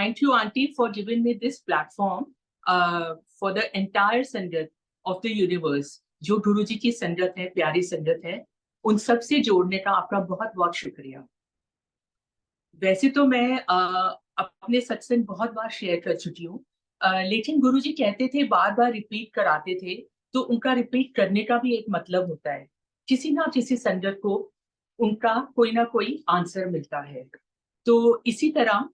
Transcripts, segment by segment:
thank you, Auntie, for giving me this platform for the entire संगत of the universe. जो गुरु जी की संगत है, प्यारी संगत है, उन सब से जोड़ने का आपका बहुत बहुत शुक्रिया। वैसे तो मैं अपने सत्संग बहुत बार शेयर कर चुकी हूँ, लेकिन गुरु जी कहते थे, बार बार रिपीट कराते थे, तो उनका रिपीट करने का भी एक मतलब होता है। किसी ना किसी संगत को उनका कोई ना कोई आंसर मिलता है। तो इसी तरह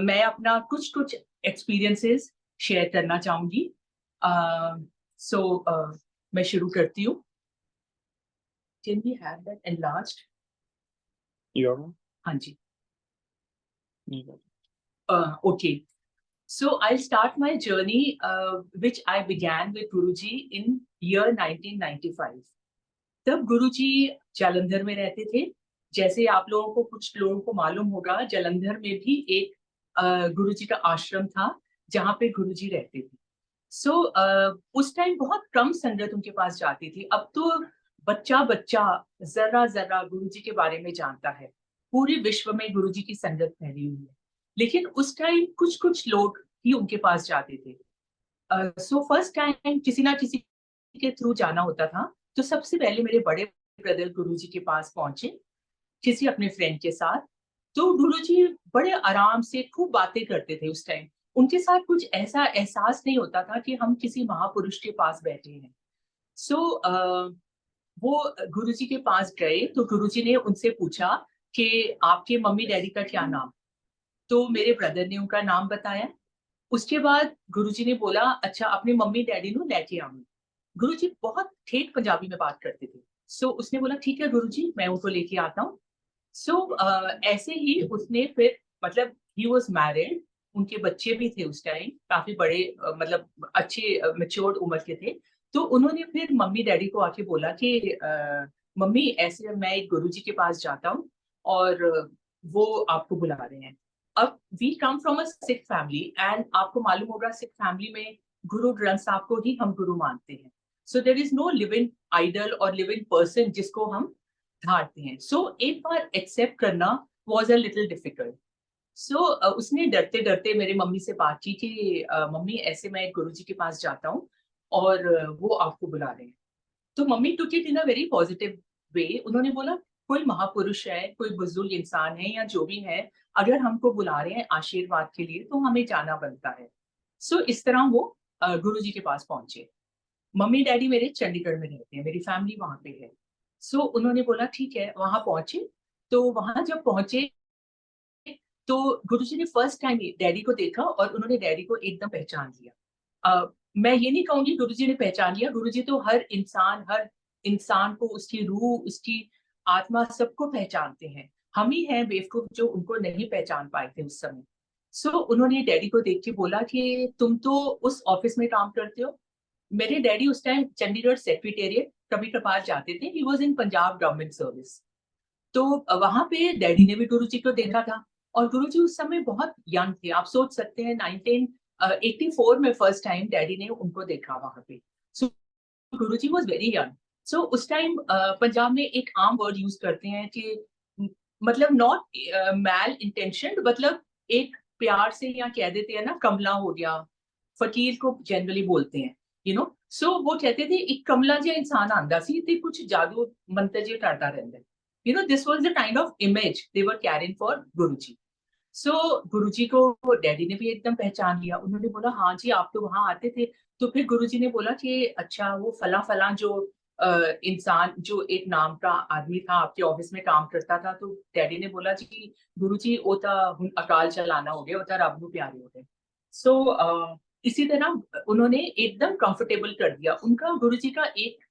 मैं अपना कुछ कुछ एक्सपीरियंसेस शेयर करना चाहूंगी। मैं शुरू करती हूँ। Can we have that enlarged? हाँ जी। Okay. So I'll start my journey, which I began with Guruji in year 1995. तब गुरुजी जालंधर में रहते थे। जैसे आप लोगों को, कुछ लोगों को मालूम होगा, जालंधर में भी एक गुरुजी का आश्रम था जहाँ पे गुरुजी रहते थे। उस टाइम बहुत कम संगत उनके पास जाती थी। अब तो बच्चा बच्चा जरा जरा गुरुजी के बारे में जानता है। पूरे विश्व में गुरुजी की संगत फैली हुई है, लेकिन उस टाइम कुछ कुछ लोग ही उनके पास जाते थे। फर्स्ट टाइम किसी ना किसी के थ्रू जाना होता था। तो सबसे पहले मेरे बड़े ब्रदर गुरुजी के पास पहुंचे, किसी अपने फ्रेंड के साथ। तो गुरुजी बड़े आराम से खूब बातें करते थे। उस टाइम उनके साथ कुछ ऐसा एहसास नहीं होता था कि हम किसी महापुरुष के पास बैठे हैं। वो गुरुजी के पास गए तो गुरुजी ने उनसे पूछा कि आपके मम्मी डैडी का क्या नाम। तो मेरे ब्रदर ने उनका नाम बताया। उसके बाद गुरुजी ने बोला, अच्छा अपने मम्मी डैडी को लेके आओ। गुरुजी बहुत ठेठ पंजाबी में बात करते थे। उसने बोला, ठीक है गुरुजी, मैं उनको लेके आता हूँ। ऐसे ही उसने फिर, मतलब ही वॉज मैरिड, उनके बच्चे भी थे उस टाइम, काफी बड़े, मतलब अच्छे मैच्योर्ड उम्र के थे। तो उन्होंने फिर मम्मी डैडी को आके बोला कि मम्मी ऐसे मैं एक गुरुजी के पास जाता हूँ और वो आपको बुला रहे हैं। अब we come from a Sikh family and आपको मालूम होगा सिख फैमिली में गुरु ग्रंथ साहब को ही हम गुरु मानते हैं। There is no living idol और लिविंग पर्सन जिसको हम धारते हैं। एक बार एक्सेप्ट करना वॉज अ लिटिल डिफिकल्ट। उसने डरते डरते मेरे मम्मी से बात की कि मम्मी ऐसे मैं गुरुजी के पास जाता हूँ और वो आपको बुला रहे हैं। तो mummy took it in a very positive way. उन्होंने बोला, कोई महापुरुष है, कोई बुजुर्ग इंसान है या जो भी है, अगर हमको बुला रहे हैं आशीर्वाद के लिए तो हमें जाना बनता है। इस तरह वो गुरुजी के पास पहुंचे। मम्मी डैडी मेरे चंडीगढ़ में रहते हैं, मेरी फैमिली वहां पे है। उन्होंने बोला ठीक है, वहां पहुंचे। तो वहां जब पहुंचे तो गुरुजी ने फर्स्ट टाइम डैडी को देखा और उन्होंने डैडी को एकदम पहचान लिया। मैं ये नहीं कहूंगी गुरुजी ने पहचान लिया। गुरुजी तो हर इंसान को, उसकी रूह, उसकी आत्मा, सबको पहचानते हैं। हम ही हैं बेवकूफ जो उनको नहीं पहचान पाए थे उस समय। उन्होंने डैडी को देख के बोला कि तुम तो उस ऑफिस में काम करते हो। मेरे डैडी उस टाइम चंडीगढ़ सेक्रेटेरिएट कभी कभार जाते थे। He was in Punjab government service. तो वहां पे डैडी ने भी गुरुजी को देखा था और गुरुजी उस समय बहुत यंग थे। आप सोच सकते हैं 1984 में फर्स्ट टाइम डैडी ने उनको देखा वहां पे। गुरुजी वाज वेरी यंग। उस टाइम पंजाब में एक आम वर्ड यूज करते हैं कि मतलब नॉट मैल इंटेंशन, मतलब एक प्यार से या कह देते हैं ना, कमला हो गया, फकीर को जनरली बोलते हैं, यू नो। वो कहते थे एक कमला जिहा इंसान आंदा सी ते कुछ जादू मंत्र जिहा करता रहंदा है। You know, this was the kind of image they were carrying for Guruji. गुरुजी को डैडी ने भी एकदम पहचान लिया। उन्होंने बोला, हाँ जी आप तो वहां आते थे। तो फिर गुरुजी ने बोला कि अच्छा वो फला फला जो इंसान, जो एक नाम का आदमी था आपके ऑफिस में काम करता था। तो डैडी ने बोला जी गुरुजी ओ ता हुण अकाल चलाना हो गया, ओ ता रब नूं प्यारे हो गए। इसी तरह उन्होंने एकदम कंफर्टेबल कर दिया। उनका गुरुजी का एक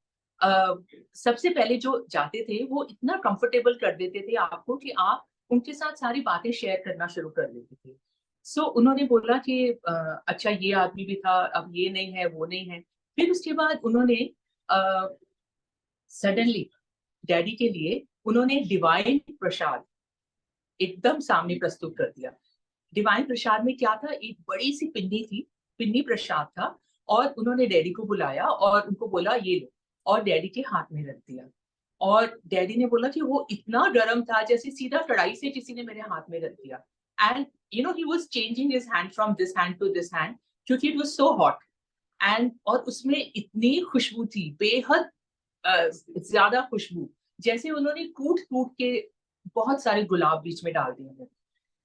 सबसे पहले जो जाते थे वो इतना कंफर्टेबल कर देते थे आपको कि आप उनके साथ सारी बातें शेयर करना शुरू कर देते थे। उन्होंने बोला कि अच्छा ये आदमी भी था, अब ये नहीं है, वो नहीं है। फिर उसके बाद उन्होंने सडनली डैडी के लिए उन्होंने डिवाइन प्रसाद एकदम सामने प्रस्तुत कर दिया। डिवाइन प्रसाद में क्या था, एक बड़ी सी पिन्नी थी, पिन्नी प्रसाद था। और उन्होंने डैडी को बुलाया और उनको बोला ये लो, और डैडी के हाथ में रख दिया। और डैडी ने बोला कि वो इतना गर्म था जैसे सीधा कढ़ाई से किसी ने मेरे हाथ में रख दिया। And you know, he was changing his hand from this hand to this hand क्योंकि it was so hot. And और उसमें इतनी खुशबू थी, बेहद ज्यादा खुशबू, जैसे उन्होंने कूट कूट के बहुत सारे गुलाब बीच में डाल दिए।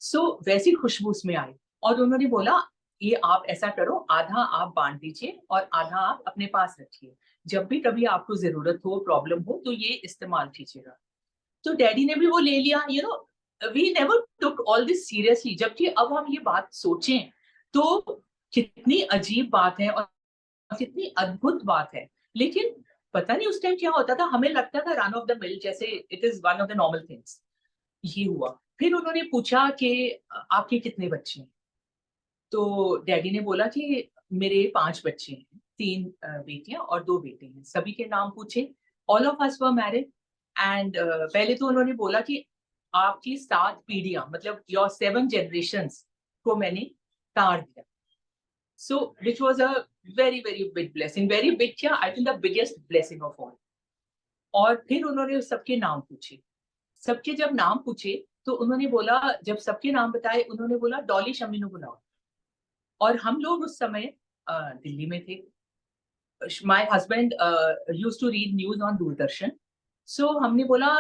सो वैसी खुशबू उसमें आई और उन्होंने बोला ये आप ऐसा करो, आधा आप बांट दीजिए और आधा आप अपने पास रखिए, जब भी कभी आपको जरूरत हो, प्रॉब्लम हो तो ये इस्तेमाल कीजिएगा। तो डैडी ने भी वो ले लिया। You know, we never took all this seriously, जबकि अब हम ये बात सोचें तो कितनी अजीब बात है और कितनी अद्भुत बात है। लेकिन पता नहीं उस टाइम क्या होता था, हमें लगता था रन ऑफ द मिल, जैसे it is one of the normal things. ये हुआ। फिर उन्होंने पूछा कि आपके कितने बच्चे हैं? तो डैडी ने बोला कि मेरे 5 बच्चे हैं, 3 बेटियां और 2 बेटे हैं। सभी के नाम पूछे। All of us were married and पहले तो उन्होंने बोला कि आपकी 7 पीढ़ियां, मतलब योर 7 जनरेशंस को मैंने तार दिया। So, which was a very, very big blessing. Very big क्या? I think the biggest blessing of all. और फिर उन्होंने सबके नाम पूछे। सबके जब नाम पूछे तो उन्होंने बोला, जब सबके नाम बताए, उन्होंने बोला डॉली शम्मी को बुलाओ। और हम लोग उस समय दिल्ली में थे। My husband used to read news on Doordarshan. So हमने बोला,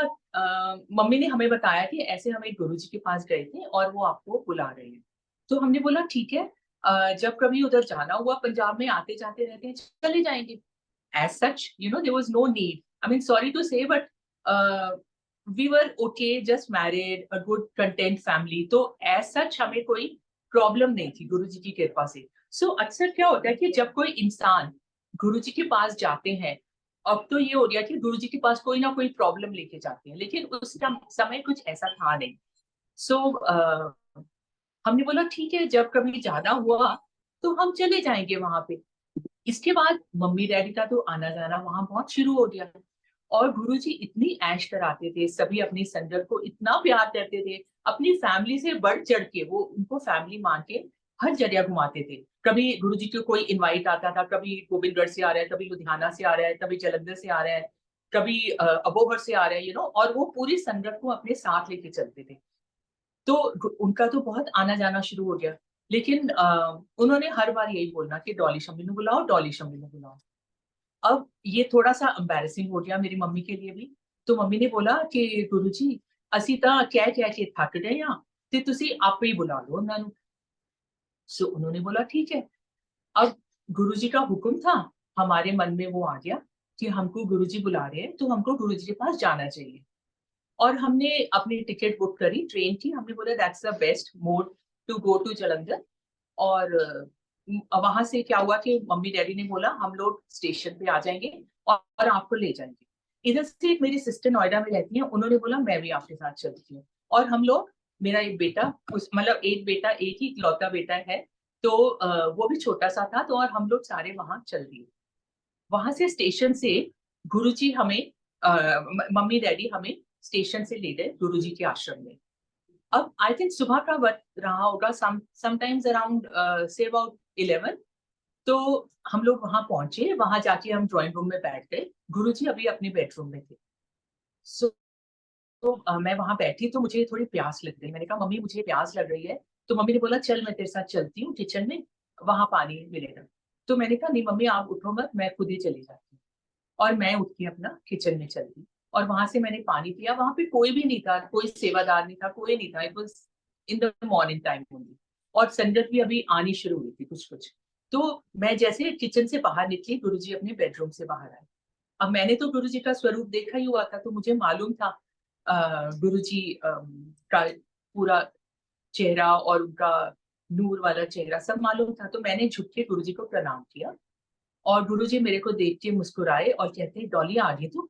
मम्मी ने हमें बताया कि ऐसे हम एक गुरुजी के पास गए थे और वो आपको बुला रहे हैं। तो हमने बोला ठीक है, जब कभी उधर जाना हुआ, पंजाब में आते जाते रहते हैं, चले जाएंगे। As such, you know, there was no need. I mean, sorry to say, but we were okay, just married, a good content family. तो as such हमें कोई प्रॉब्लम नहीं थी गुरुजी की कृपा से। So अक्सर क्या होता है कि जब कोई इंसान गुरुजी के पास जाते हैं, अब तो ये हो गया कि गुरुजी के पास कोई ना कोई प्रॉब्लम लेके जाते हैं, लेकिन उस समय कुछ ऐसा था नहीं। सो हमने बोला ठीक है, जब कभी जाना हुआ तो हम चले जाएंगे वहां पे। इसके बाद मम्मी डैडी का तो आना जाना वहां बहुत शुरू हो गया। और गुरुजी इतनी ऐश कराते थे, सभी अपनी संगत को इतना प्यार करते थे, अपनी फैमिली से बढ़ चढ़ के वो उनको फैमिली मान के हर जगह घुमाते थे। कभी गुरुजी को कोई इनवाइट आता था, कभी गोविंदगढ़ से आ रहा है, कभी लुधियाना से आ रहा है, कभी जलंधर से आ रहा है, कभी अबोहर से आ रहा है, यू नो, और वो पूरी संगत को अपने साथ लेके चलते थे। तो उनका तो बहुत आना जाना शुरू हो गया। लेकिन उन्होंने हर बार यही बोलना कि डॉली शम्मी को बुलाओ, डॉली शम्मी को बुलाओ। अब ये थोड़ा सा एम्बैरेसिंग हो गया मेरी मम्मी के लिए भी। तो मम्मी ने बोला कि गुरुजी ਅਸੀਂ ਤਾਂ ਕਹਿ ਕਹਿ के थक गए हैं, ਤੇ ਤੁਸੀਂ आपे ही बुला लो ਉਹਨਾਂ ਨੂੰ। सो उन्होंने बोला ठीक है। अब गुरुजी का हुक्म था, हमारे मन में वो आ गया कि हमको गुरुजी बुला रहे हैं तो हमको गुरुजी के पास जाना चाहिए। और हमने अपनी टिकट बुक करी ट्रेन की। हमने बोला that's the best mode to go to Jalandhar. और वहां से क्या हुआ कि मम्मी डैडी ने बोला हम लोग स्टेशन पे आ जाएंगे और आपको ले जाएंगे। इधर से एक मेरी सिस्टर नोएडा में रहती है, उन्होंने बोला मैं भी आपके साथ चलती हूँ। और हम लोग, मेरा एक बेटा, उस मतलब एक बेटा, एक ही इकलौता बेटा है, तो वो भी छोटा सा था, तो और हम लोग सारे वहां चल दिए। वहां से स्टेशन से गुरुजी हमें, मम्मी डैडी हमें स्टेशन से ले गए गुरुजी के आश्रम में। अब आई थिंक सुबह का वक्त रहा होगा, समटाइम्स अराउंड से अबाउट 11। तो हम लोग वहां पहुंचे, वहां जाके हम ड्राइंग रूम में बैठ गए। गुरुजी अभी अपने बेडरूम में थे। सो मैं वहां बैठी तो मुझे थोड़ी प्यास लग गई। मैंने कहा मम्मी मुझे प्यास लग रही है। तो मम्मी ने बोला चल मैं तेरे साथ चलती हूँ किचन में, वहां पानी मिलेगा। तो मैंने कहा नहीं मम्मी आप उठो मत, मैं खुद ही चली जाती हूँ। और मैं उठ के अपना किचन में चल दी और वहां से मैंने पानी पिया। वहां पे कोई भी नहीं था, कोई सेवादार नहीं था, कोई नहीं था। It was in the morning time only. और संगत भी अभी आनी शुरू हुई थी कुछ कुछ। तो मैं जैसे किचन से बाहर निकली, गुरुजी अपने बेडरूम से बाहर आए। अब मैंने तो गुरुजी का स्वरूप देखा ही हुआ था, तो मुझे मालूम था गुरुजी का पूरा चेहरा और उनका नूर वाला चेहरा सब मालूम था। तो मैंने झुक के गुरुजी को प्रणाम किया और गुरुजी मेरे को देख के मुस्कुराए और कहते डॉली आ गई तू।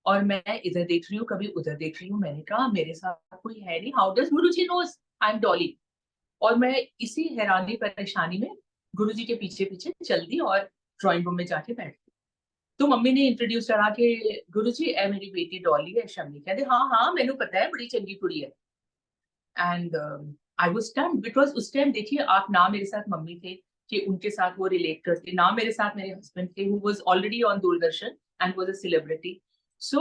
और मैं इधर देख रही हूँ, कभी उधर देख रही हूँ। मैंने कहा मेरे साथ कोई है नहीं, how does Guruji know I am Dolly. और मैं इसी हैरानी परेशानी में गुरुजी के पीछे पीछे चल दी और ड्राइंग रूम में जाके बैठ गई। तो मम्मी ने इंट्रोड्यूस करा के गुरुजी ए मेरी बेटी डॉली है शम्मी। कहते हाँ हाँ मैंने पता है, बड़ी चंगी कुड़ी है। And I was stunned because उस टाइम देखिए आप, ना मेरे साथ मम्मी थे कि उनके साथ वो रिलेट करते, ना मेरे साथ मेरे हस्बैंड थे who was already on Doordarshan and was a celebrity. So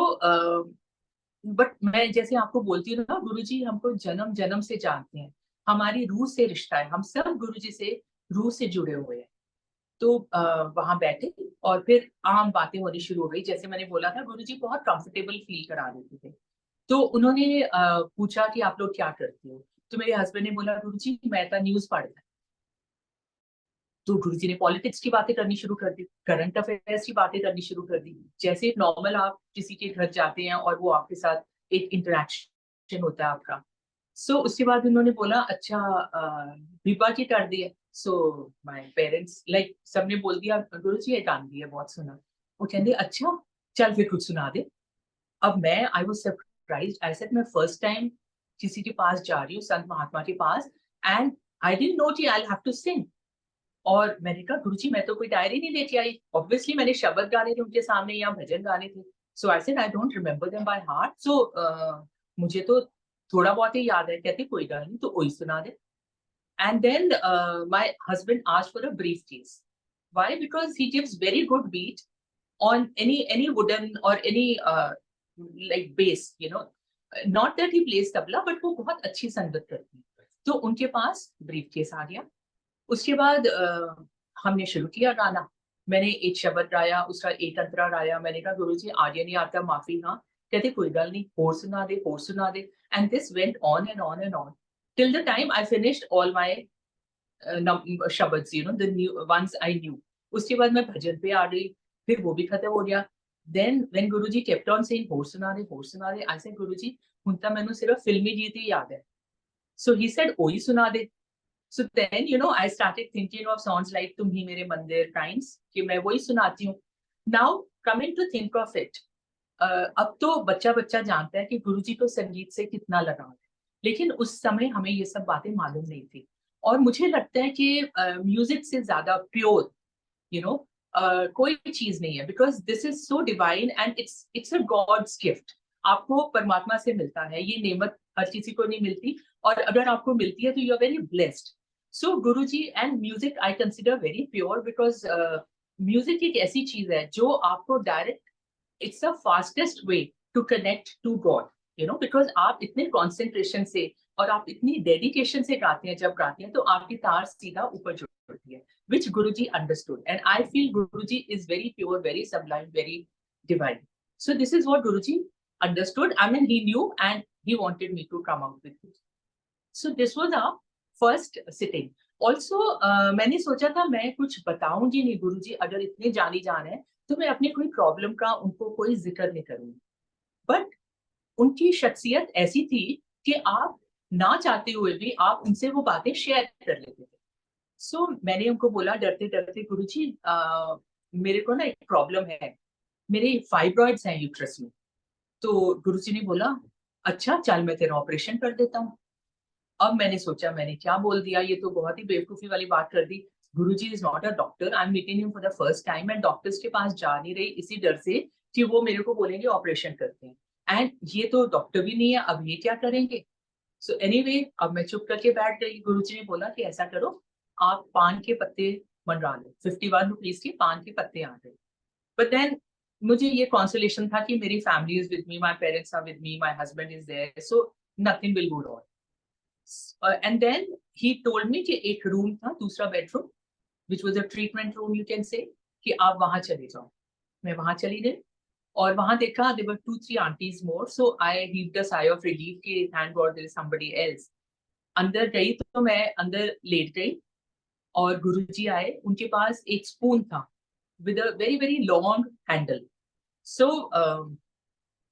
but मैं जैसे आपको बोलती हूँ ना, गुरुजी हमको जन्म जन्म से जानते हैं। हमारी रूह से रिश्ता है, हम सब गुरुजी से रूह से जुड़े हुए हैं। तो वहां बैठे और फिर आम बातें होनी शुरू हो गई। जैसे मैंने बोला था, गुरुजी बहुत कंफर्टेबल फील करा देते थे। तो उन्होंने पूछा कि आप लोग क्या करते हो? तो मेरे हस्बैंड ने बोला, गुरुजी मैं तो न्यूज पढ़ता। तो गुरुजी ने पॉलिटिक्स की बातें करनी शुरू कर दी, करंट अफेयर्स की बातें करनी शुरू कर दी। जैसे नॉर्मल आप किसी के घर जाते हैं और वो आपके साथ एक इंटरेक्शन होता है आपका। उसके बाद उन्होंने बोला, अच्छा विभा की कर दी है। माय पेरेंट्स लाइक सबने बोल दिया, गुरुजी ये गान दी है, बहुत सुना। वो कहते अच्छा, चल फिर कुछ सुना दे। अब मैं I was surprised. I said मैं फर्स्ट टाइम किसी के पास जा रही हूँ, संत महात्मा के पास, एंड आई डिडंट नो कि आई हैव टू सिंग। और मैंने कहा, गुरुजी मैं तो कोई डायरी नहीं लेके आई। ऑब्वियसली मैंने शब्द गाने थे उनके सामने या भजन गाने थे। I said I don't remember them by heart. मुझे तो थोड़ा बहुत ही याद है। कहते कोई गाने नहीं, तो वही सुना दे। And then my husband asked for a briefcase. Why? Because he gives very good beat on any wooden or any like bass, you know, not that he plays tabla, but वो बहुत अच्छी संगत करती है। तो उनके पास brief case आ गया। उसके बाद हमने शुरू किया गाना। मैंने एक शब्द गाया, उसका एक अंतरा गाया। मैंने कहा, गुरुजी आगे नहीं आता, माफी। हाँ। कहते कोई गल नहीं, और सुना दे, और सुना दे। And this went on and on and on till the time I finished all my शब्द, you know, the new ones I knew. उसके बाद मैं भजन पे आ गई, फिर वो भी खत्म हो गया। Then when Guruji kept on saying होर सुना दे, होर सुना दे, आई सेड, गुरुजी हुन तां मैनू सिर्फ फिल्मी गीत ही याद है। सो ही सेड ओही सुना दे। So then, you know, I started thinking of songs like तुम ही मेरे मंदिर kinds, कि मैं वही सुनाती हूँ। Now, coming to think of it, अब तो बच्चा बच्चा जानता है कि गुरुजी को संगीत से कितना लगाव है, लेकिन उस समय हमें ये सब बातें मालूम नहीं थी। और मुझे लगता है कि म्यूजिक से ज्यादा प्योर, यू नो, कोई चीज नहीं है, because this is so divine and it's a God's gift. आपको परमात्मा से मिलता है, ये नेमत हर किसी को नहीं मिलती, और अगर आपको मिलती है तो you are very blessed. So Guruji and music I consider very pure, because music एक ऐसी चीज है जो आपको direct, it's the fastest way to connect to God, you know, because आप इतने कॉन्सेंट्रेशन से और आप इतनी डेडिकेशन से गाते हैं। जब गाते हैं तो आपकी तार सीधा ऊपर जुड़ती है, which Guruji understood. And I feel Guruji is very pure, very sublime, very divine. So this is what Guruji understood. I mean, he knew and he wanted me to come out with it. So this was our first sitting. Also, मैंने सोचा था मैं कुछ बताऊंगी नहीं, गुरुजी अगर इतने जानी जान है तो मैं अपनी कोई प्रॉब्लम का उनको कोई जिक्र नहीं करूंगी। बट उनकी शख्सियत ऐसी थी कि आप ना चाहते हुए भी आप उनसे वो बातें शेयर कर लेते थे। मैंने उनको बोला डरते डरते, गुरुजी मेरे को ना एक प्रॉब्लम है, मेरे फाइब्रॉइड्स हैं यूट्रस में। तो गुरुजी ने बोला, अच्छा चल मैं तेरा ऑपरेशन कर देता हूँ। अब मैंने सोचा मैंने क्या बोल दिया, ये तो बहुत ही बेवकूफी वाली बात कर दी। Guruji is not a doctor, I am meeting him for the first time, and doctors के पास जा नहीं रही इसी डर से कि वो मेरे को बोलेंगे ऑपरेशन करते हैं, एंड ये तो डॉक्टर भी नहीं है, अब ये क्या करेंगे। एनीवे, अब मैं चुप करके बैठ गई। गुरुजी ने बोला कि ऐसा करो, आप पान के पत्ते मंडरा लो। 51 रुपीज के पान के पत्ते आ गए। बट देन मुझे ये कॉन्सोलेशन था कि मेरी family is with me, my parents are with me, my husband is there, so nothing will go wrong. And then he told me कि एक रूम था, दूसरा bedroom, which was a treatment room, you can say, कि आप वहां चले जाओ। मैं वहां चली गई और वहां देखा there were 2-3 aunties more, so I heaved a sigh of relief कि thank God there is somebody else. अंदर गई तो मैं अंदर लेट गई और गुरुजी आए। उनके पास एक स्पून था with a very very long handle. So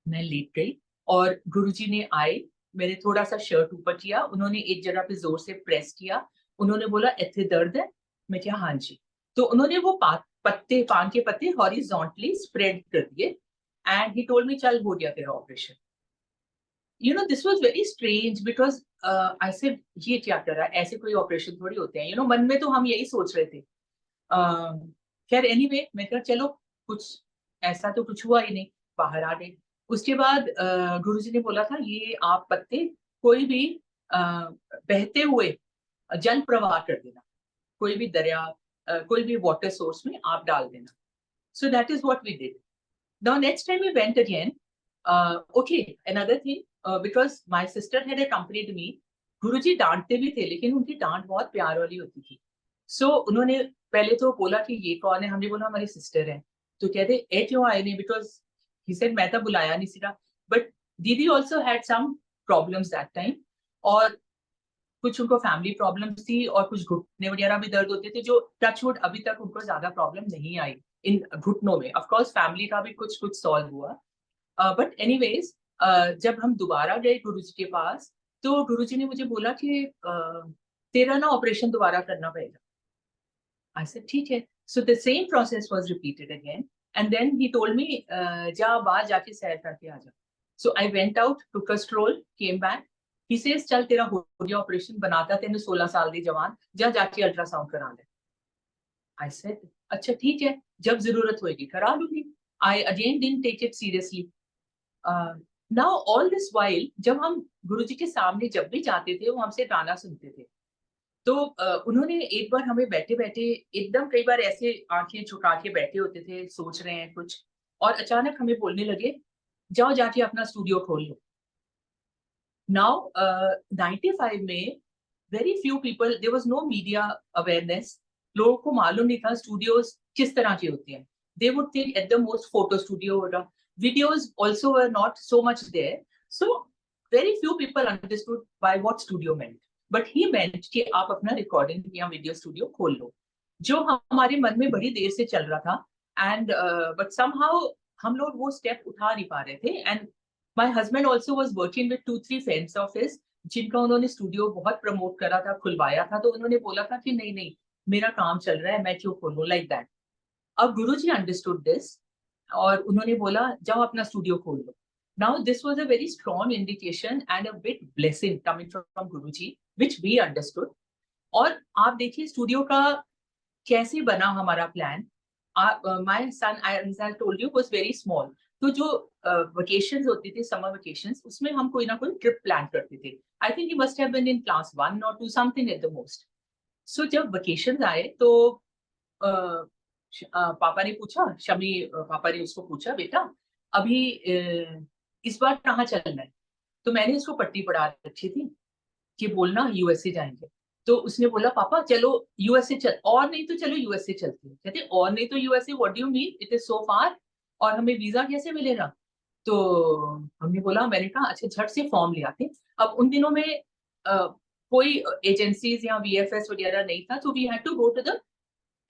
मैं लेट गई और गुरुजी ने आए, मैंने थोड़ा सा शर्ट ऊपर किया, उन्होंने एक जगह पे जोर से प्रेस किया। उन्होंने बोला, इतने दर्द है? मैं क्या, हाँ जी। तो उन्होंने वो पत्ते, पान के पत्ते हॉरिजॉन्टली स्प्रेड कर दिए, एंड ही टोल्ड मी, चल हो गया तेरा operation. You know, this was very strange, because I said ये क्या कर रहा है, ऐसे कोई ऑपरेशन थोड़ी होते हैं, यू नो, मन में तो हम यही सोच रहे थे। खैर एनीवे, मैं कहा चलो, कुछ ऐसा तो कुछ हुआ ही नहीं, बाहर आ गए। उसके बाद गुरुजी ने बोला था, ये आप पत्ते कोई भी बहते हुए जल प्रवाह कर देना, कोई भी दरिया, कोई भी वाटर सोर्स में आप डाल देना। So that is what we did. Now, next time we went again, okay, another thing, because my sister had accompanied me, गुरुजी डांटते भी थे, लेकिन उनकी डांट बहुत प्यार वाली होती थी। सो उन्होंने पहले तो बोला कि ये कौन है, हमने बोला हमारी सिस्टर है। तो कहते ए क्यों आए नहीं, बिकॉज ही सेड मैं तो बुलाया नहीं सीधा। बट दीदी also had some problems that time, और कुछ उनको फैमिली प्रॉब्लम्स थी और कुछ घुटने वगैरह भी दर्द होते थे, जो टचवुड अभी तक उनको ज्यादा प्रॉब्लम नहीं आई इन घुटनों में। ऑफ कोर्स फैमिली का भी कुछ कुछ सॉल्व हुआ। बट एनीवेज, जब हम दोबारा गए गुरुजी के पास, तो गुरुजी ने मुझे बोला कि तेरा ना ऑपरेशन दोबारा करना पड़ेगा। आई सेड ठीक है। So the same process was repeated again, and then he told me जा बाहर जाके सैर करके आ जा। So I went out, took a stroll, came back. He says चल तेरा हो गया ऑपरेशन, बनाता तेने 16 साल दी जवान, जा जाके अल्ट्रासाउंड करा ले। आई सेड अच्छा ठीक है, जब जरूरत होगी करा लूंगी। I again didn't take it seriously. Now all this while, जब हम गुरुजी के सामने जब भी जाते थे, वो हमसे गाना सुनते थे। तो उन्होंने एक बार हमें बैठे बैठे एकदम, कई बार ऐसे आंखें झुका के बैठे होते थे, सोच रहे हैं कुछ, और अचानक हमें बोलने लगे जाओ जाके अपना स्टूडियो खोल लो। नाउ 95 में very few people, there was no media awareness. लोगों को मालूम नहीं था स्टूडियोज किस तरह के होते हैं। They would think at the most photo studio होगा। Videos also were not so much there, so very few people understood by what studio meant. But he meant कि आप अपना रिकॉर्डिंग या वीडियो स्टूडियो खोल लो, जो हमारे मन में बड़ी देर से चल रहा था। एंड बट समहाउ हम लोग वो स्टेप उठा नहीं पा रहे थे। And my husband also was working with 2-3 friends of his, जिनका उन्होंने स्टूडियो बहुत प्रमोट करा था, खुलवाया था। तो उन्होंने बोला था कि नहीं नहीं, मेरा काम चल रहा है, मैं क्यों खोलूं, लाइक दैट। अब गुरुजी अंडरस्टूड दिस, और उन्होंने बोला जाओ अपना स्टूडियो खोल लो। Now this was a very strong indication and a big blessing coming from Guruji, which we understood. और आप देखिए स्टूडियो का कैसे बना हमारा plan. My son, I told you, was very small. तो जो वेकेशंस होती थी, समर वेकेशंस, उसमें हम कोई ना कोई ट्रिप प्लान करते थे। I think he must have been in class 1 और 2, something at the most. So जब वेकेशंस आए तो पापा ने पूछा, शमी पापा ने उसको पूछा बेटा अभी इस बार कहाँ चलना है। तो मैंने उसको पट्टी पढ़ा रखी थी कि बोलना यूएसए जाएंगे। तो उसने बोला पापा चलो यूएसए चल, और नहीं तो चलो यूएसए चलते हैं। कहते और नहीं तो USA, what do you mean, it is so far, और हमें वीजा कैसे मिलेगा। तो हमने बोला, मैंने कहा अच्छा झट से फॉर्म ले आते। अब उन दिनों में कोई एजेंसीज या वीएफएस वगैरह नहीं था, तो we had to go to the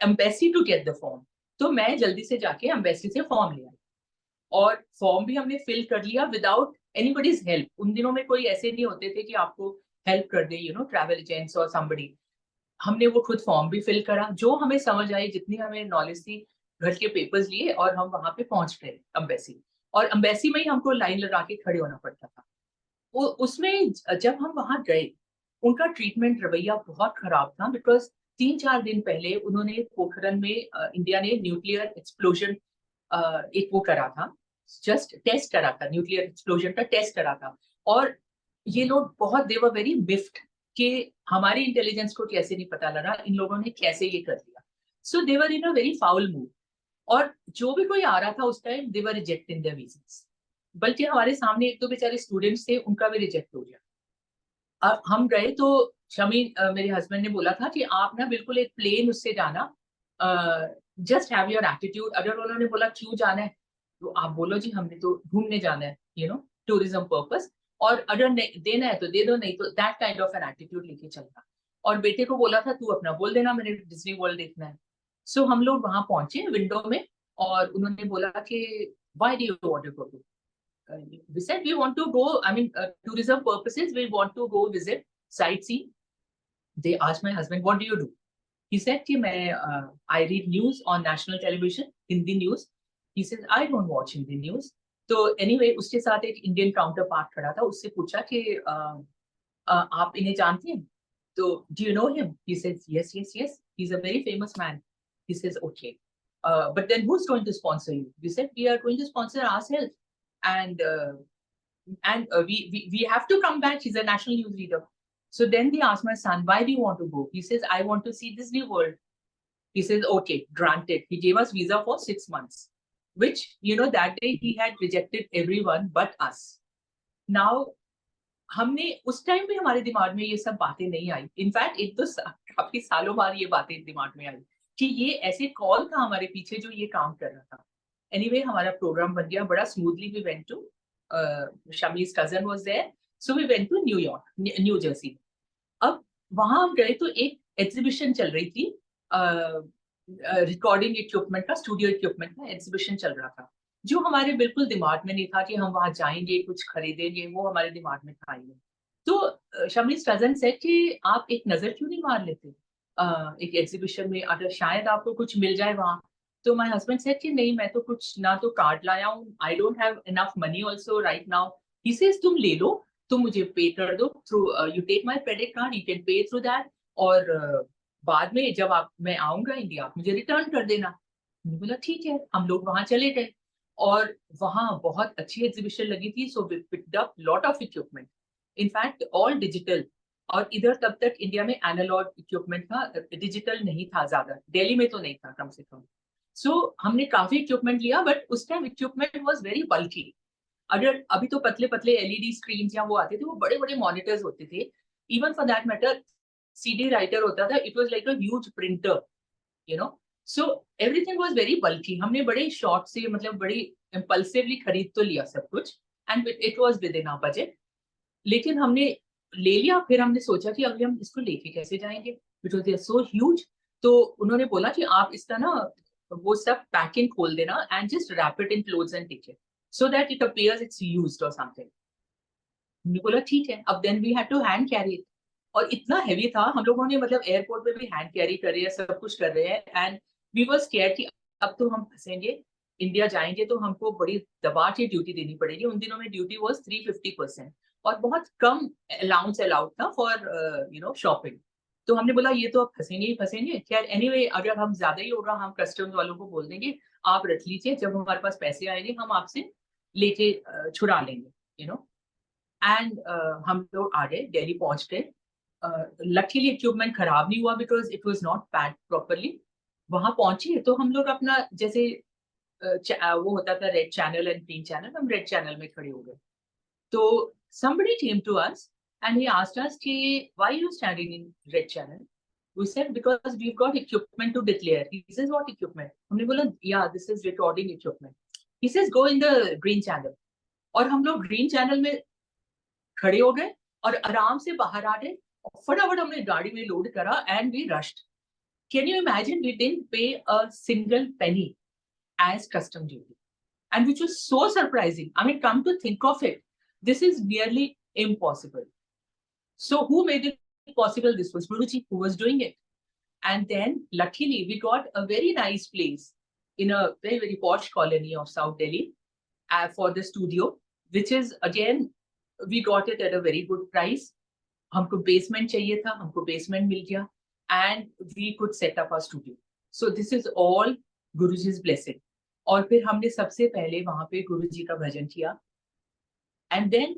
embassy to get the form. तो मैं जल्दी से जाके एम्बेसी से फॉर्म ले आई, और फॉर्म भी हमने फिल कर लिया विदाउट एनीबडीज हेल्प। उन दिनों में कोई ऐसे नहीं होते थे कि आपको हेल्प कर दे, यू नो, ट्रैवल एजेंट्स और समबडी। हमने वो खुद फॉर्म भी फिल करा, जो हमें समझ आई, जितनी हमें नॉलेज थी, घर के पेपर्स लिए, और हम वहां पे पहुंच गए अम्बेसी। और अम्बेसी में ही हमको लाइन लगा के खड़े होना पड़ता था। वो उसमें जब हम वहां गए, उनका ट्रीटमेंट रवैया बहुत खराब था, बिकॉज 3-4 दिन पहले उन्होंने पोखरन में इंडिया ने न्यूक्लियर एक्सप्लोजन एक वो करा था, जस्ट टेस्ट करा था, न्यूक्लियर एक्सप्लोजन का टेस्ट करा था। और ये लोग बहुत, दे वर वेरी मिफ्ड कि हमारी इंटेलिजेंस को कैसे नहीं पता लगा, इन लोगों ने कैसे ये कर दिया। So they were in a very foul mood. और जो भी कोई आ रहा था उस time, they were rejecting their visas. बल्कि हमारे सामने एक दो बेचारे स्टूडेंट्स थे, उनका भी रिजेक्ट हो गया। अब हम गए तो शमी, मेरे हस्बैंड ने बोला था कि आप ना बिल्कुल एक प्लेन उससे जाना, जस्ट हैव योर एटीट्यूड। अगर उन्होंने बोला क्यों जाना है, तो आप बोलो जी हमने तो घूमने जाना है, यू नो, टूरिज्म पर्पस। और अगर देना है तो दे दो, नहीं तो that kind of an attitude लेके चलना। और बेटे को बोला था तू अपना बोल देना, मैंने डिज्नी वर्ल्ड देखना है। सो हम लोग वहां पहुंचे विंडो में, और उन्होंने बोला कि why do you want to go. We said we want to go, I mean, tourism purposes, we want to go visit, sightsee. They asked my husband, what do you do? He said, कि मैं, I read news on national television, Hindi news. He says, I don't watch Hindi news. तो anyway, उसके साथ एक Indian counter part खड़ा था, उससे पूछा कि आप इन्हें जानते हैं? तो do you know him? He says, yes, yes, yes. He's a very famous man. He says, okay. But then who's going to sponsor you? We said, we are going to sponsor ourselves. And we have to come back. He's a national news reader. So then they asked my son, why do you want to go? He says, I want to see this new world. He says, okay, granted. He gave us visa for 6 months, which, you know, that day he had rejected everyone but us. Now, हमने उस time पे हमारे दिमाग में ये सब बातें नहीं आई। इनफैक्ट एक तो काफी सालों बाद ये बातें दिमाग में आई कि ये ऐसे कॉल था हमारे पीछे जो ये काम कर रहा था। एनीवे हमारा प्रोग्राम बन गया बड़ा smoothly. We went to Shami's cousin was there, so we went to New York, New Jersey. अब वहां हम गए तो एक एग्जीबिशन चल रही थी, रिकॉर्डिंग इक्विपमेंट का, स्टूडियो इक्विपमेंट का एग्जीबिशन चल रहा था, जो हमारे बिल्कुल दिमाग में नहीं था कि हम वहां जाएंगे कुछ खरीदेंगे, वो हमारे दिमाग में था ही नहीं। तो शमीज कजन सेड कि आप एक नजर क्यों नहीं मार लेते एक एग्जीबिशन में, अगर शायद आपको कुछ मिल जाए वहां। तो माय हस्बैंड सेड कि नहीं, मैं तो कुछ ना तो कार्ड लाया हूँ, I don't have enough money also right now. He says तुम ले लो, तुम मुझे पे कर दो through, you take my credit card, you can pay through that, और बाद में जब मैं आऊंगा इंडिया आप मुझे रिटर्न कर देना। मैंने बोला ठीक है। हम लोग वहां चले गए और वहां बहुत अच्छी एग्जीबिशन लगी थी। So we picked up lot of equipment, in fact all digital. और इधर तब तक इंडिया में एनालॉग इक्विपमेंट था, डिजिटल नहीं था ज्यादा, दिल्ली में तो नहीं था कम से कम। हमने काफी इक्विपमेंट लिया, बट उस टाइम इक्विपमेंट वाज वेरी बल्की। अगर अभी तो पतले पतले एलईडी स्क्रीन या वो आते थे, वो बड़े बड़े मॉनिटर्स होते थे। Even for that matter CD writer होता था, it was like a huge printer, you know. So everything was very बल्की। हमने बड़े शॉर्ट से, मतलब बड़ी इम्पल्सिवली खरीद तो लिया सब कुछ, and it was within our budget. लेकिन हमने ले लिया, फिर हमने सोचा कि अगले हम इसको लेके कैसे जाएंगे, because they are so huge. तो उन्होंने बोला कि आप इसका ना वो सब पैकिंग खोल देना and just wrap it in clothes and tick it so that it appears it's used और समथिंग। हमने बोला ठीक है। अब then we had to hand carry it, और इतना हैवी था, हम लोगों ने मतलब एयरपोर्ट पे भी हैंड कैरी कर रहे हैं, सब कुछ कर रहे हैं, एंड वी वर स्कैर्ड कि अब तो हम फंसेंगे। इंडिया जाएंगे तो हमको बड़ी दबा के ड्यूटी देनी पड़ेगी। उन दिनों में ड्यूटी वाज 350%, और बहुत कम अलाउंस अलाउड था फॉर शॉपिंग। तो हमने बोला ये तो अब फंसेंगे ही फंसेंगे। खैर एनीवे, अगर हम ज्यादा ही होगा हम कस्टम्स वालों को बोल देंगे आप रख लीजिए, जब हमारे पास पैसे आएंगे हम आपसे लेके छुड़ा लेंगे, यू नो। एंड हम लोग आ गए, दिल्ली पहुंच गए। लकीली इक्विपमेंट खराब नहीं हुआ because it was not packed properly. वहां पहुंचे तो हम लोग अपना जैसे वो होता था red channel and green channel, हम रेड चैनल में खड़े हो गए। तो somebody came to us and he asked us कि why are you standing in red channel? We said because we've got equipment to declare. He says what equipment? हमने बोला yeah, this is recording equipment. He says go in the green channel. और हम लोग green channel में खड़े हो गए और आराम से बाहर आ गए, फटाफट हमने गाड़ी में लोड करा and we rushed. Can you imagine, we didn't pay a single penny as custom duty, and which was so surprising. I mean, come to think of it, this is nearly impossible. So who made it possible? This was Guruji who was doing it. And then luckily we got a very nice place in a very, very posh colony of South Delhi for the studio, which is again, we got it at a very good price. हमको basement चाहिए था, हमको basement मिल गया, and we could set up a studio. So this is all Guruji's blessing. और फिर हमने सबसे पहले वहां पे गुरुजी का भजन किया, and then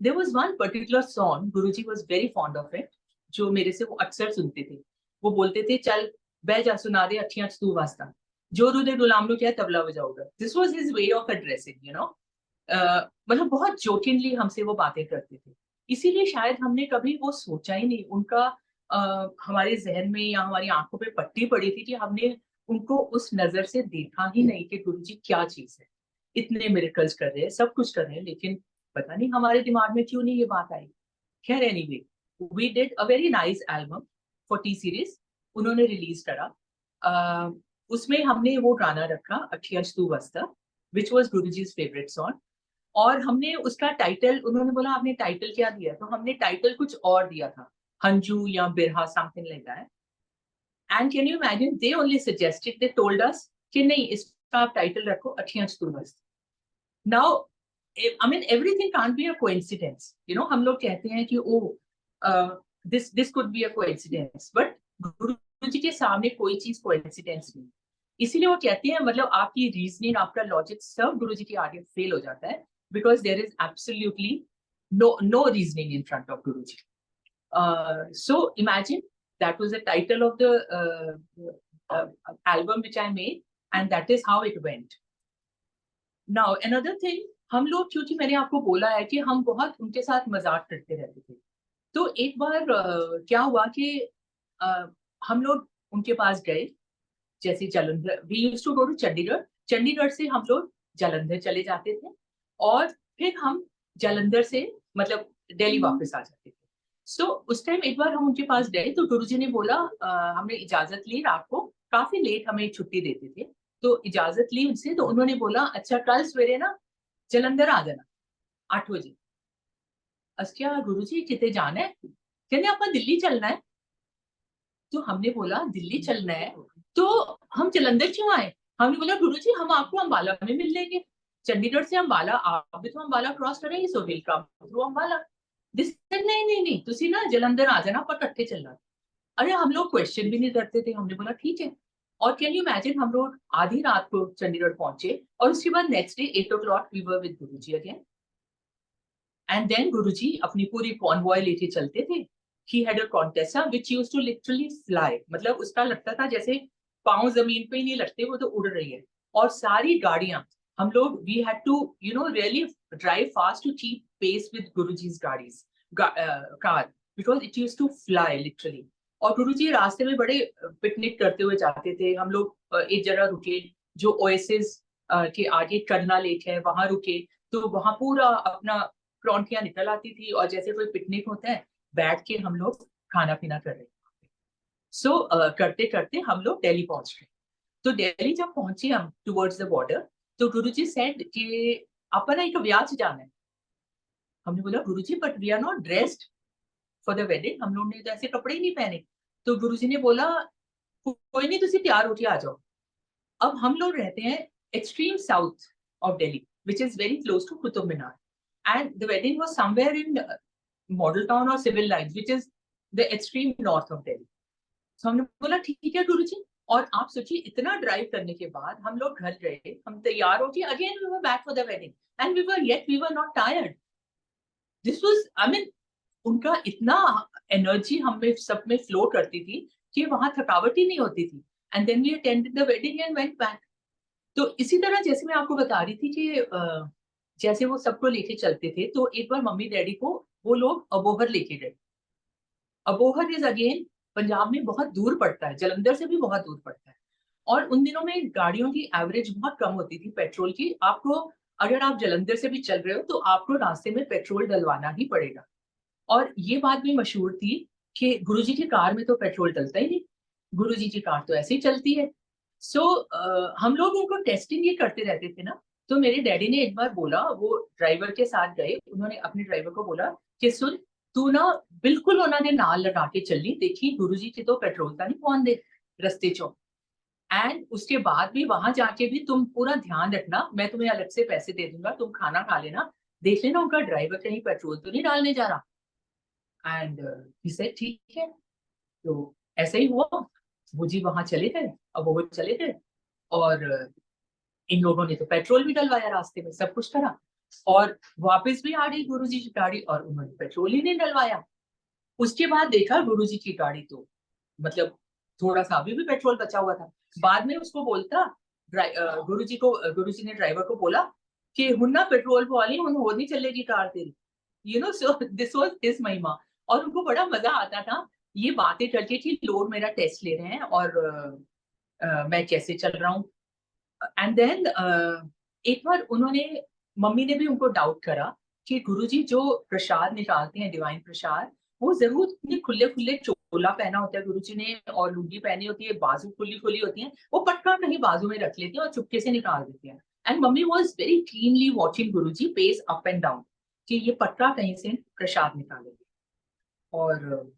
there was one particular song Guruji was very fond of it, जो मेरे से वो अक्सर सुनते थे। वो बोलते थे चल बह जा सुना दे अखियां तू वास्ता, जो रुदे गुलाम लो क्या तबला बजाओगा। This was his way of addressing, you know. मतलब बहुत जोकिंगली हमसे वो बातें करते थे। इसीलिए शायद हमने कभी वो सोचा ही नहीं, उनका हमारे जहन में या हमारी आंखों पे पट्टी पड़ी थी कि हमने उनको उस नजर से देखा ही नहीं कि गुरुजी क्या चीज है। इतने मिरेकल्स कर रहे हैं, सब कुछ कर रहे हैं, लेकिन पता नहीं हमारे दिमाग में क्यों नहीं ये बात आई। खैर anyway, we did a very nice album for T Series, उन्होंने रिलीज करा। उसमें हमने वो गाना रखा अखियां तू वास्ता, which was Guruji's favourite song. और हमने उसका टाइटल, उन्होंने बोला आपने टाइटल क्या दिया, तो हमने टाइटल कुछ और दिया था, हंजू या बिरहा, something like that. And can you imagine, they only suggested, they told us कि नहीं इसका आप टाइटल रखो अखियां तू बस। Now I mean everything can't be a coincidence, you know. हम लोग कहते हैं कि oh this could be a coincidence, but Guru ji के सामने कोई चीज कोइंसिडेंस नहीं। इसीलिए वो कहते हैं, मतलब आपकी रीजनिंग, आपका लॉजिक सब गुरु जी के आगे फेल हो जाता है, because there is absolutely no reasoning in front of Guruji. So imagine that was the title of the album which I made, and that is how it went. Now another thing, हम लोग, क्योंकि मैंने आपको बोला है कि हम बहुत उनके साथ मजाक करते रहते थे, तो एक बार क्या हुआ कि अ, हम लोग उनके पास गए, जैसे Jalandhar, we used to go to Chandigarh, Chandigarh से हम लोग जालंधर चले जाते थे, और फिर हम जालंधर से मतलब दिल्ली वापस आ जाते थे। सो उस टाइम एक बार हम उनके पास गए तो गुरुजी ने बोला, हमने इजाजत ली, रात को काफी लेट हमें छुट्टी देते थे, तो इजाजत ली उनसे, तो उन्होंने बोला अच्छा कल सवेरे ना जलंधर आ जाना 8 बजे। अच्छा गुरुजी कितने जाना है? कहने आपका दिल्ली चलना है। तो हमने बोला दिल्ली चलना है तो हम जलंधर क्यों आए? हमने बोला गुरुजी हम आपको अंबाला में मिल लेंगे, चंडीगढ़ से अंबाला, आप भी तो अंबाला क्रॉस करेंगे, so will come through Ambala. This नहीं नहीं नहीं, तुसी ना जलंधर आ जाना, पर इकट्ठे चलना। अरे हम लोग क्वेश्चन भी नहीं करते थे, हमने बोला ठीक है। और कैन यू इमेजिन, हम लोग आधी रात को चंडीगढ़ पहुंचे, और उसके बाद next day 8 o'clock we were with Guruji again. And then Guruji अपनी पूरी कॉन्वॉय लेके चलते थे। He had a Contessa which used to literally fly, मतलब उसका लगता था जैसे पांव जमीन पे ही नहीं लगते, वो तो उड़ रही है। और सारी गाड़ियां, हम लोग we had to really drive fast to keep pace with Guruji's गाड़ीज car, because it used to fly literally. और गुरुजी रास्ते में बड़े पिकनिक करते हुए जाते थे। हम लोग एक जगह रुके, जो ओएसिस के आगे करना लेक है, वहां रुके, तो वहां पूरा अपना प्रौंठियां निकल आती थी, और जैसे कोई पिकनिक होता है, बैठ के हम लोग खाना पीना कर रहे। सो करते करते हम लोग दिल्ली पहुंच गए। तो दिल्ली जब पहुंचे हम टुवर्ड्स द बॉर्डर, तो गुरुजी सेड कि अपन एक ब्याह च जाना है। हमने बोला Guruji but we are not dressed for the wedding, हम लोग ने तो ऐसे कपड़े ही नहीं पहने। तो गुरुजी ने बोला कोई नहीं, तुसी तैयार होके आ जाओ। अब हम लोग रहते हैं extreme south of Delhi, which is very close to Qutub Minar, and the wedding was somewhere in Model Town और Civil Lines, which is the extreme north of Delhi. तो हमने बोला ठीक है गुरुजी। और आप सोचिए, इतना ड्राइव करने के बाद हम लोग घर गए, हम तैयार हो गए, again we were back for the wedding, and we were not tired. This was, I mean, उनका इतना एनर्जी हम में सब में फ्लो करती थी कि वहां थकावट ही नहीं होती थी। And then we attended the wedding and went back. तो इसी तरह जैसे मैं आपको बता रही थी कि जैसे वो सबको लेके चलते थे, तो एक बार मम्मी डैडी को वो लोग अबोहर लेके गए। अबोहर इज अगेन पंजाब में बहुत दूर पड़ता है, जलंधर से भी बहुत दूर पड़ता है। और उन दिनों में गाड़ियों की एवरेज बहुत कम होती थी पेट्रोल की। आपको, अगर आप जलंधर से भी चल रहे हो, तो आपको रास्ते में पेट्रोल डलवाना ही पड़ेगा। और ये बात भी मशहूर थी कि गुरुजी की कार में तो पेट्रोल डलता ही नहीं, गुरुजी की कार तो ऐसे ही चलती है। सो हम लोग उनको टेस्टिंग ये करते रहते थे ना। तो मेरे डैडी ने एक बार बोला, वो ड्राइवर के साथ गए, उन्होंने अपने ड्राइवर को बोला कि सुन, तू ना बिल्कुल उन्होंने नाल लगा के चली, देखी गुरुजी की तो पेट्रोल का नहीं पहुंच दे रस्ते चो। एंड उसके बाद भी वहां जाके भी तुम पूरा ध्यान रखना, मैं तुम्हें अलग से पैसे दे दूंगा, तुम खाना खा लेना, देख लेना उनका ड्राइवर कहीं पेट्रोल तो नहीं डालने जा रहा। एंड ही सेड ठीक है। तो ऐसा ही हुआ, वो जी वहां चले गए, अब वो चले गए, और इन लोगों ने तो पेट्रोल भी डलवाया रास्ते में, सब कुछ करा, और वापस भी आ गई गुरुजी की गाड़ी, और उन्होंने पेट्रोल ही नहीं डलवाया। उसके बाद देखा गुरुजी की गाड़ी तो मतलब थोड़ा सा अभी भी पेट्रोल बचा हुआ था। बाद में उसको बोलता, गुरुजी ने ड्राइवर को बोला कि हुन्ना पेट्रोल वाली हुन हो नहीं चलेगी कार तेरी, सो दिस वाज हिज महिमा। और उनको बड़ा मजा आता था ये बातें करके कि लोग मेरा टेस्ट ले रहे हैं, और मैं कैसे चल रहा हूँ। एंड देन एक बार उन्होंने, मम्मी ने भी उनको डाउट करा कि गुरुजी जो प्रसाद निकालते हैं, डिवाइन प्रसाद, वो जरूर इतने खुले खुले चोला पहना होता है गुरुजी ने, और लुंगी पहनी होती है, बाजू खुली खुली होती है, वो पटका कहीं बाजू में रख लेते हैं और चुपके से निकाल देते हैं। And mummy was very keenly watching Guruji pace up and down कि ये पटका कहीं से प्रसाद निकालेंगे। और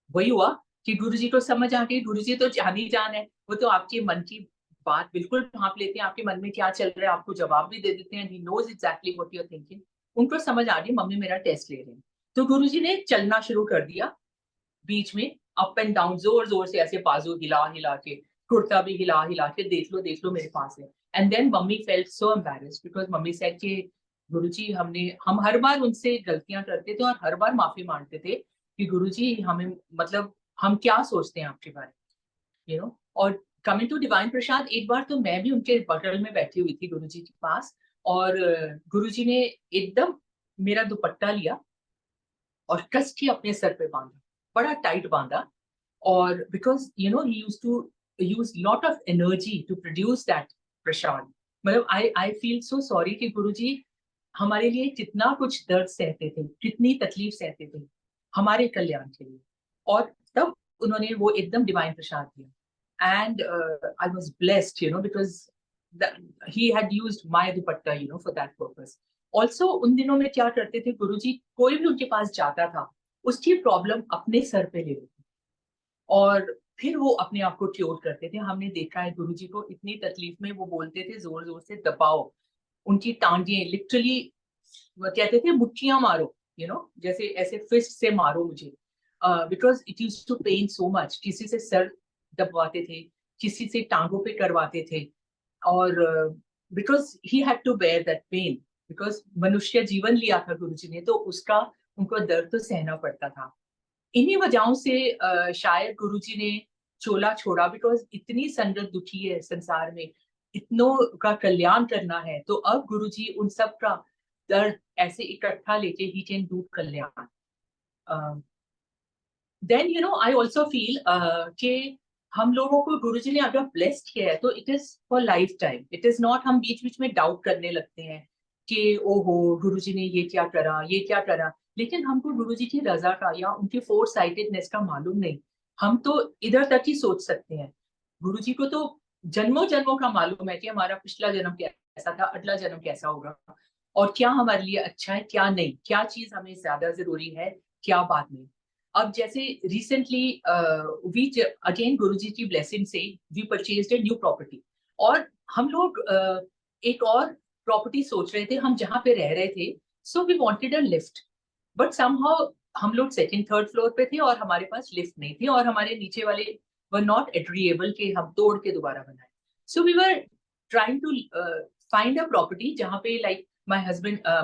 वही हुआ कि गुरुजी को समझ आ गई, गुरुजी तो जान ही जान है, वो तो आपके मन की बात बिल्कुल भांप लेते हैं, आपके मन में क्या चल रहा है आपको जवाब भी दे देते हैं। He knows exactly what you are thinking. उनको समझ आ गई मम्मी मेरा टेस्ट ले रहे हैं। तो गुरुजी ने चलना शुरू कर दिया, बीच में अप एंड डाउन, जोर जोर से ऐसे बाजू हिला हिला के, कुर्ता भी हिला हिला के, देख लो मेरे पास है। And then mummy felt so embarrassed because mummy said कि गुरुजी, हम हर बार उनसे गलतियां करते थे और हर बार माफी मांगते थे कि गुरुजी हमें, मतलब हम क्या सोचते हैं आपके बारे में, और कमिंग टू डिवाइन प्रसाद, एक बार तो मैं भी उनके बगल में बैठी हुई थी गुरुजी के पास, और गुरुजी ने एकदम मेरा दुपट्टा लिया और कस के अपने सर पे बांधा, बड़ा टाइट बांधा। और because he use to use lot of energy to produce that prasad. मतलब आई फील सो सॉरी कि गुरुजी हमारे लिए कितना कुछ दर्द सहते थे, कितनी तकलीफ सहते थे हमारे कल्याण के लिए। और तब उन्होंने वो एकदम डिवाइन प्रसाद दिया। And I was blessed because he had used my dupatta for that purpose. Also उन दिनों में क्या करते थे गुरुजी, कोई भी उनके पास जाता था उसकी प्रॉब्लम अपने सर पे ले लेते और फिर वो अपने आप को क्योर करते थे। हमने देखा है गुरुजी को इतनी तकलीफ में वो बोलते थे जोर जोर से दबाओ, उनकी टांगे लिटरली वो कहते थे मुट्ठियां मारो, जैसे ऐसे फिस्ट से मारो मुझे, because it use to pain so much. किसी से सर दबवाते थे, किसी से टांगों पे करवाते थे। और because he had to bear that pain, because मनुष्य जीवन लिया था गुरुजी ने, तो उसका उनको दर्द तो सहना पड़ता था। इन्हीं वजहों से शायद गुरुजी ने चोला छोड़ा, बिकॉज इतनी संगत दुखी है संसार में, इतनों का कल्याण करना है, तो अब गुरुजी उन सब का दर्द ऐसे इकट्ठा लेके ही कैन डू कल्याण। देन आई ऑल्सो फील कि हम लोगों को गुरुजी ने अगर ब्लेस्ड किया है तो it is for life time. It is not हम बीच बीच में डाउट करने लगते हैं कि ओहो गुरुजी ने ये क्या करा, ये क्या करा। लेकिन हमको गुरुजी की रजा का या उनकी फोर साइटेडनेस का मालूम नहीं। हम तो इधर तक ही सोच सकते हैं। गुरुजी को तो जन्मों जन्मों का मालूम है कि हमारा पिछला जन्म कैसा था, अगला जन्म कैसा होगा, और क्या हमारे लिए अच्छा है क्या नहीं, क्या चीज हमें ज्यादा जरूरी है, क्या बाद में। अब जैसे रिसेंटली वी अगेन गुरुजी की ब्लेसिंग से we purchased a new property. और हम लोग एक और प्रॉपर्टी सोच रहे थे हम जहाँ पे रह रहे थे। So we wanted a lift, but somehow हम लोग सेकंड थर्ड फ्लोर पे थे और हमारे पास लिफ्ट नहीं थी, और हमारे नीचे वाले वर नॉट एग्रीएबल कि हम तोड़ के दोबारा बनाए। So we were trying to find a property जहाँ पे like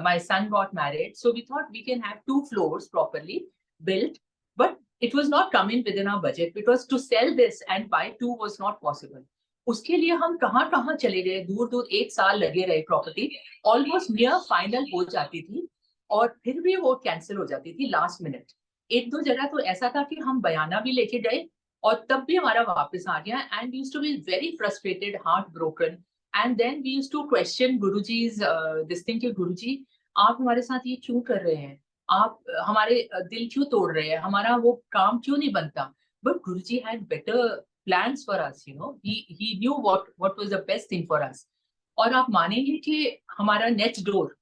my son got married, so we thought we can have 2 floors properly built, but it was not coming within our budget because to sell this and buy 2 was not possible. उसके लिए हम कहाँ कहाँ चले गए, दूर दूर 1 साल लगे रहे, प्रॉपर्टी ऑलमोस्ट नियर फाइनल हो जाती थी और फिर भी वो कैंसिल हो जाती थी लास्ट मिनट। एक दो जगह तो ऐसा था कि हम बयाना भी लेके गए और तब भी हमारा वापस आ गया, and we used to be very frustrated, heart broken. And then we used to question Guruji's this thing कि गुरुजी आप हमारे साथ ये क्यों कर रहे हैं, आप हमारे दिल क्यों तोड़ रहे हैं, हमारा वो काम क्यों नहीं बनता। But Guruji had better plans for us, he knew what was the best thing for us। और आप मानेंगे कि हमारा नेक्स्ट डोर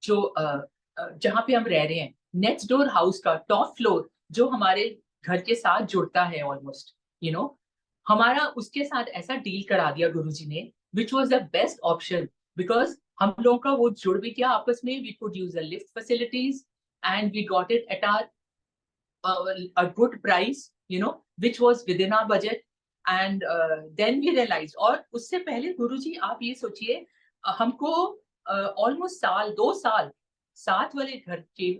जो जहाँ पे हम रह रहे हैं, नेक्स्ट डोर हाउस का टॉप फ्लोर जो हमारे घर के साथ जुड़ता है ऑलमोस्ट, हमारा उसके साथ ऐसा डील करा दिया गुरुजी ने, which was the best option. Because हम लोगों का वो जुड़ भी किया आपस में, we could use the lift facilities and we got it at are a good price, which was within our budget। And then we realized, और उससे पहले गुरुजी आप ये सोचिए, हमको ऑलमोस्ट साल 2 साल साथ वाले घर के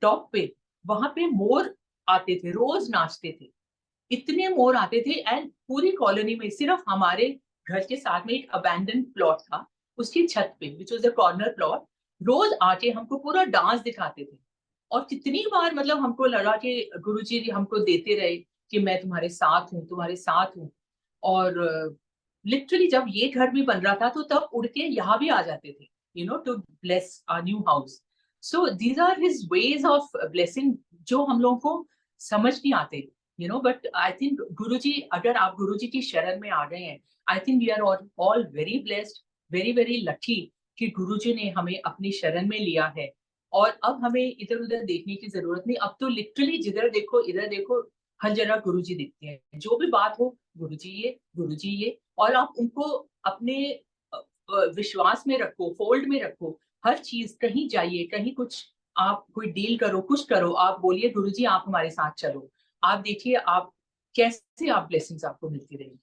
टॉप पे वहां पे मोर आते थे, रोज नाचते थे, इतने मोर आते थे। एंड पूरी कॉलोनी में सिर्फ हमारे घर के साथ में एक अबैंडन प्लॉट था, उसकी छत पे which was the corner plot, रोज आके हमको पूरा डांस दिखाते थे। और कितनी बार मतलब हमको लगा कि गुरुजी हमको देते रहे कि मैं तुम्हारे साथ हूँ, तुम्हारे साथ हूँ। और लिटरली जब ये घर भी बन रहा था तो तब उड़ के यहाँ भी आ जाते थे, to bless our new house. So these are his ways of blessing जो हम लोगों को समझ नहीं आते, बट आई थिंक गुरुजी, अगर आप गुरुजी की शरण में आ गए हैं, I think we are all very blessed, very very lucky कि गुरुजी ने हमें अपनी शरण में लिया है। और अब हमें इधर उधर देखने की जरूरत नहीं, अब तो लिटरली जिधर देखो इधर देखो हर जगह गुरुजी दिखते हैं, जो भी बात हो गुरुजी ये, गुरुजी ये। और आप उनको अपने विश्वास में रखो, फोल्ड में रखो, हर चीज, कहीं जाइए, कहीं कुछ आप कोई डील करो, कुछ करो, आप बोलिए गुरुजी आप हमारे साथ चलो, आप देखिए आप कैसे आप ब्लेसिंग्स आपको मिलती रहेंगी।